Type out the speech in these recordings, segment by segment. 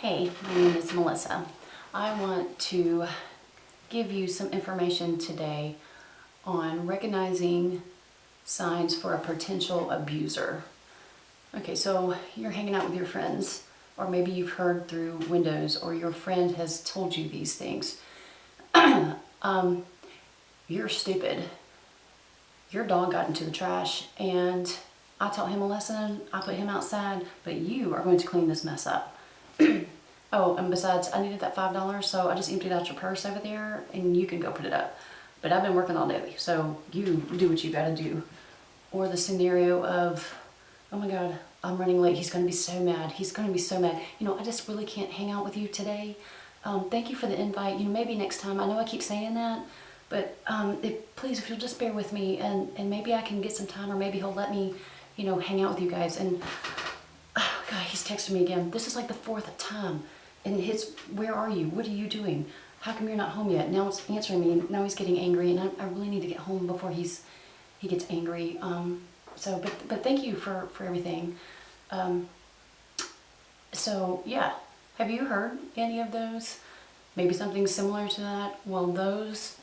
Hey, my name is Melissa. I want to give you some information today on recognizing signs for a potential abuser. Okay, so you're hanging out with your friends, or maybe you've heard through windows, or your friend has told you these things. You're stupid. Your dog got into the trash, and I taught him a lesson, I put him outside, but you are going to clean this mess up. Oh, and besides, I needed that $5, so I just emptied out your purse over there, and you can go put it up. But I've been working all day, so you do what you gotta do. Or the scenario of, oh my God, I'm running late, he's gonna be so mad, he's gonna be so mad. You know, I just really can't hang out with you today. Thank you for the invite, you know, maybe next time. I know I keep saying that, but please, if you'll just bear with me, and maybe I can get some time, or maybe he'll let me, you know, hang out with you guys. And oh God, he's texting me again. This is like the 4th time. And where are you? What are you doing? How come you're not home yet? Now it's answering me, and now he's getting angry, and I really need to get home before he gets angry. But thank you for everything. So yeah, have you heard any of those? Maybe something similar to that? Well, those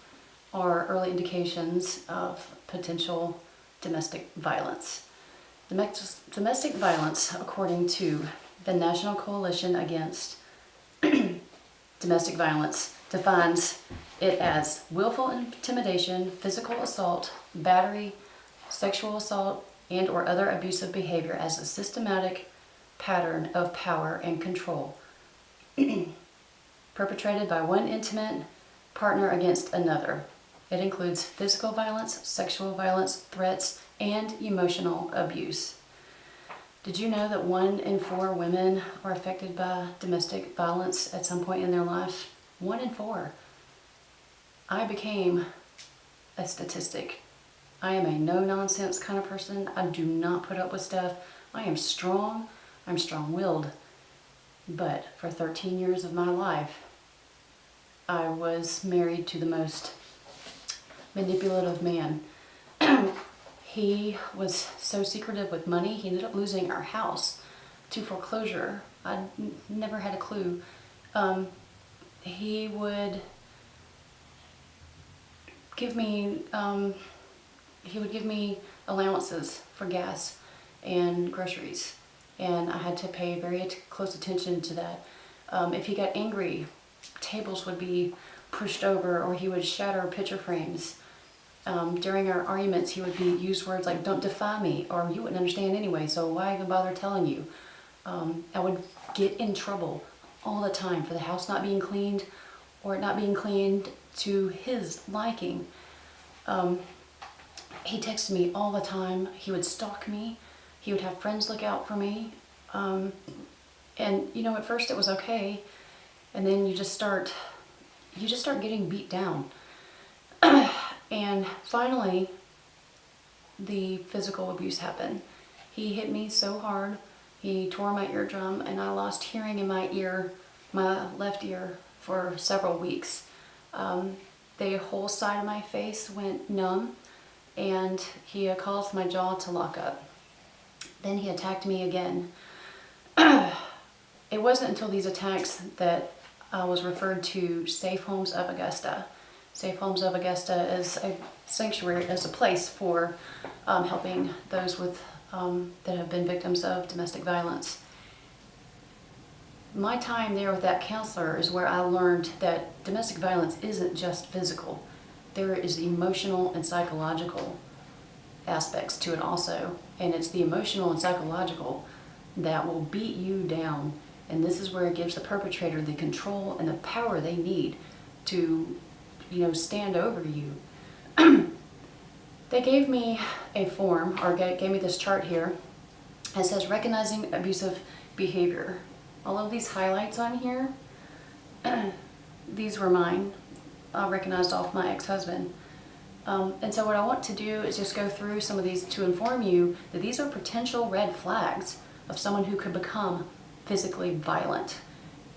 are early indications of potential domestic violence. Domestic violence, according to the National Coalition Against Domestic Violence, defines it as willful intimidation, physical assault, battery, sexual assault, and or other abusive behavior as a systematic pattern of power and control perpetrated by one intimate partner against another. It includes physical violence, sexual violence, threats, and emotional abuse. Did you know that 1 in 4 women are affected by domestic violence at some point in their life? 1 in 4. I became a statistic. I am a no-nonsense kind of person. I do not put up with stuff. I am strong. I'm strong-willed. But for 13 years of my life, I was married to the most manipulative man. He was so secretive with money, he ended up losing our house to foreclosure. I never had a clue. He would give me allowances for gas and groceries, and I had to pay very close attention to that. If he got angry, tables would be pushed over, or he would shatter picture frames. During our arguments, he would use words like, "Don't defy me," or "You wouldn't understand anyway, so why even bother telling you?" I would get in trouble all the time for the house not being cleaned, or it not being cleaned to his liking. He texted me all the time. He would stalk me. He would have friends look out for me. And you know, at first it was okay, and then you just start getting beat down. And finally, the physical abuse happened. He hit me so hard, he tore my eardrum, and I lost hearing in my ear, my left ear, for several weeks. The whole side of my face went numb, and he caused my jaw to lock up. Then he attacked me again. It wasn't until these attacks that I was referred to Safe Homes of Augusta. Safe Homes of Augusta is a sanctuary, is a place for helping those with that have been victims of domestic violence. My time there with that counselor is where I learned that domestic violence isn't just physical. There is emotional and psychological aspects to it also, and it's the emotional and psychological that will beat you down, and this is where it gives the perpetrator the control and the power they need to, you know, stand over you. They gave me a form, or gave me this chart here. It says recognizing abusive behavior. All of these highlights on here, these were mine. I recognized off my ex-husband. And so what I want to do is just go through some of these to inform you that these are potential red flags of someone who could become physically violent.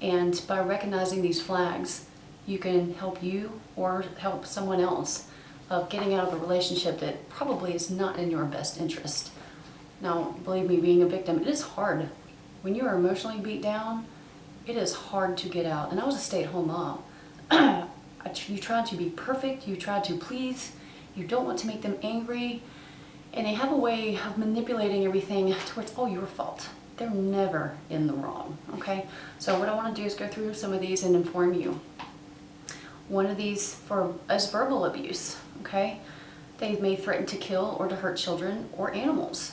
And by recognizing these flags, you can help you or help someone else of getting out of a relationship that probably is not in your best interest. Now, believe me, being a victim, it is hard. When you are emotionally beat down, it is hard to get out. And I was a stay-at-home mom. You try to be perfect, you try to please, you don't want to make them angry, and they have a way of manipulating everything to where it's all your fault. They're never in the wrong, okay? So what I want to do is go through some of these and inform you. One of these is verbal abuse, okay? They may threaten to kill or to hurt children or animals.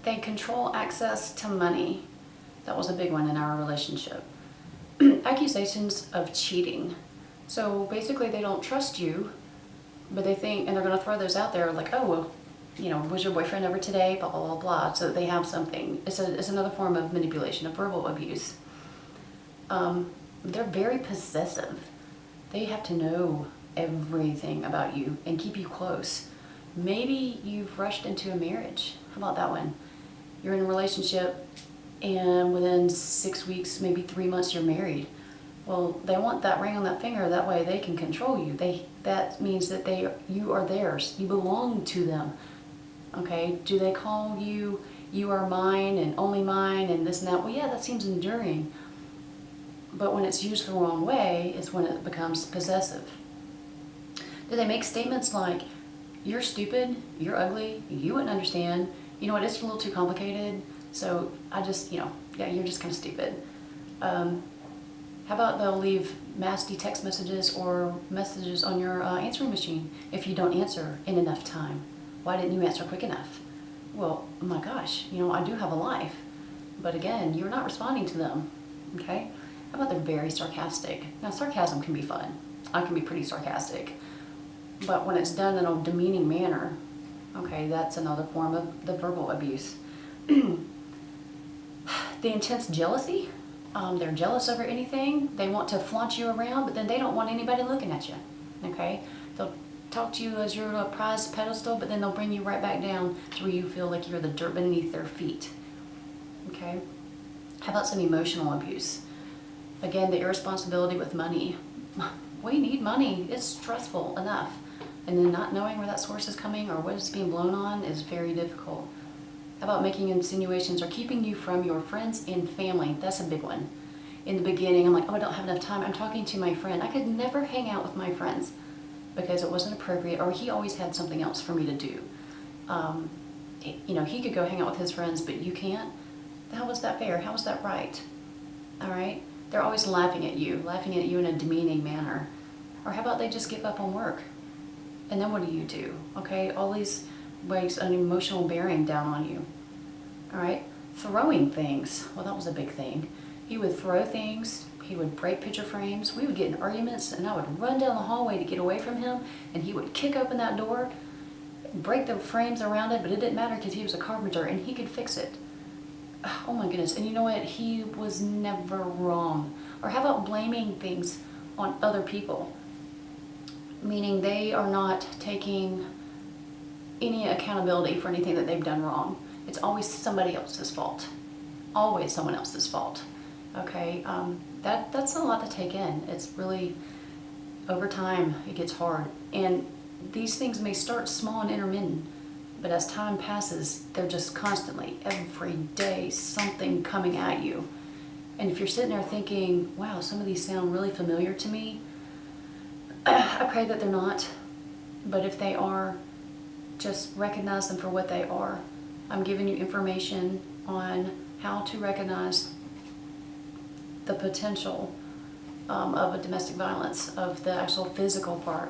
They control access to money. That was a big one in our relationship. Accusations of cheating. So basically they don't trust you, but they think, and they're going to throw those out there like, oh, well, you know, was your boyfriend over today? Blah, blah, blah, blah. So that they have something. It's another form of manipulation, of verbal abuse. They're very possessive. They have to know everything about you and keep you close. Maybe you've rushed into a marriage. How about that one? You're in a relationship and within 6 weeks, maybe 3 months, you're married. Well, they want that ring on that finger. That way they can control you. That means that you are theirs. You belong to them. Okay? Do they call you, you are mine and only mine and this and that? Well, yeah, that seems enduring. But when it's used the wrong way is when it becomes possessive. Do they make statements like, you're stupid, you're ugly, you wouldn't understand, you know what, it's a little too complicated, so I just, you know, yeah, you're just kind of stupid. How about they'll leave nasty text messages or messages on your answering machine if you don't answer in enough time. Why didn't you answer quick enough? Well, oh my gosh, you know, I do have a life. But again, you're not responding to them, okay? How about they're very sarcastic? Now, sarcasm can be fun. I can be pretty sarcastic. But when it's done in a demeaning manner, okay, that's another form of the verbal abuse. The intense jealousy. They're jealous over anything. They want to flaunt you around, but then they don't want anybody looking at you, okay? They'll talk to you as your prized pedestal, but then they'll bring you right back down to where you feel like you're the dirt beneath their feet, okay? How about some emotional abuse? Again, the irresponsibility with money. We need money. It's stressful enough. And then not knowing where that source is coming or what it's being blown on is very difficult. How about making insinuations or keeping you from your friends and family? That's a big one. In the beginning, I'm like, oh, I don't have enough time. I'm talking to my friend. I could never hang out with my friends because it wasn't appropriate, or he always had something else for me to do. You know, he could go hang out with his friends, but you can't. How was that fair? How was that right? All right? They're always laughing at you in a demeaning manner. Or how about they just give up on work? And then what do? Okay, all these ways an emotional bearing down on you. All right, throwing things. Well, that was a big thing. He would throw things. He would break picture frames. We would get in arguments, and I would run down the hallway to get away from him, and he would kick open that door, break the frames around it, but it didn't matter because he was a carpenter, and he could fix it. Oh my goodness, and you know what? He was never wrong. Or how about blaming things on other people? Meaning they are not taking any accountability for anything that they've done wrong. It's always somebody else's fault. Always someone else's fault. Okay, that's a lot to take in. It's really, over time, it gets hard. And these things may start small and intermittent, but as time passes, they're just constantly, every day, something coming at you. And if you're sitting there thinking, wow, some of these sound really familiar to me, I pray that they're not. But if they are, just recognize them for what they are. I'm giving you information on how to recognize the potential of a domestic violence, of the actual physical part.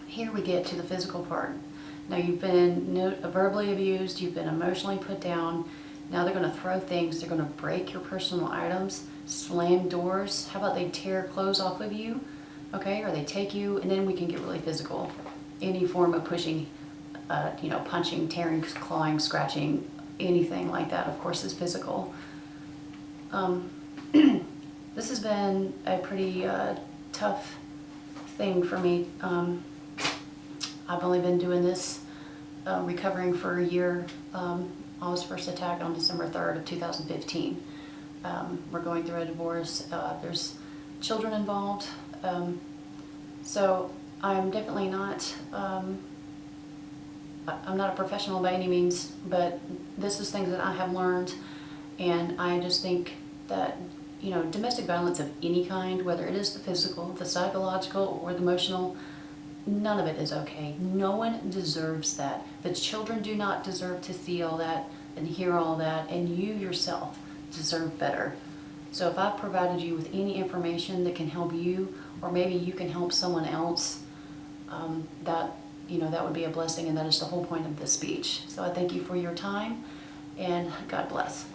Here we get to the physical part. Now you've been verbally abused, you've been emotionally put down. Now they're going to throw things, they're going to break your personal items, slam doors. How about they tear clothes off of you? Okay, or they take you, and then we can get really physical. Any form of pushing, punching, tearing, clawing, scratching, anything like that, of course, is physical. This has been a pretty tough thing for me. I've only been doing this, recovering for a year. I was first attacked on December 3rd of 2015. We're going through a divorce. There's children involved. So I'm definitely not, I'm not a professional by any means, but this is things that I have learned, and I just think that, you know, domestic violence of any kind, whether it is the physical, the psychological, or the emotional, none of it is okay. No one deserves that. The children do not deserve to see all that and hear all that, and you yourself deserve better. So if I've provided you with any information that can help you, or maybe you can help someone else, that, you know, that would be a blessing, and that is the whole point of this speech. So I thank you for your time, and God bless.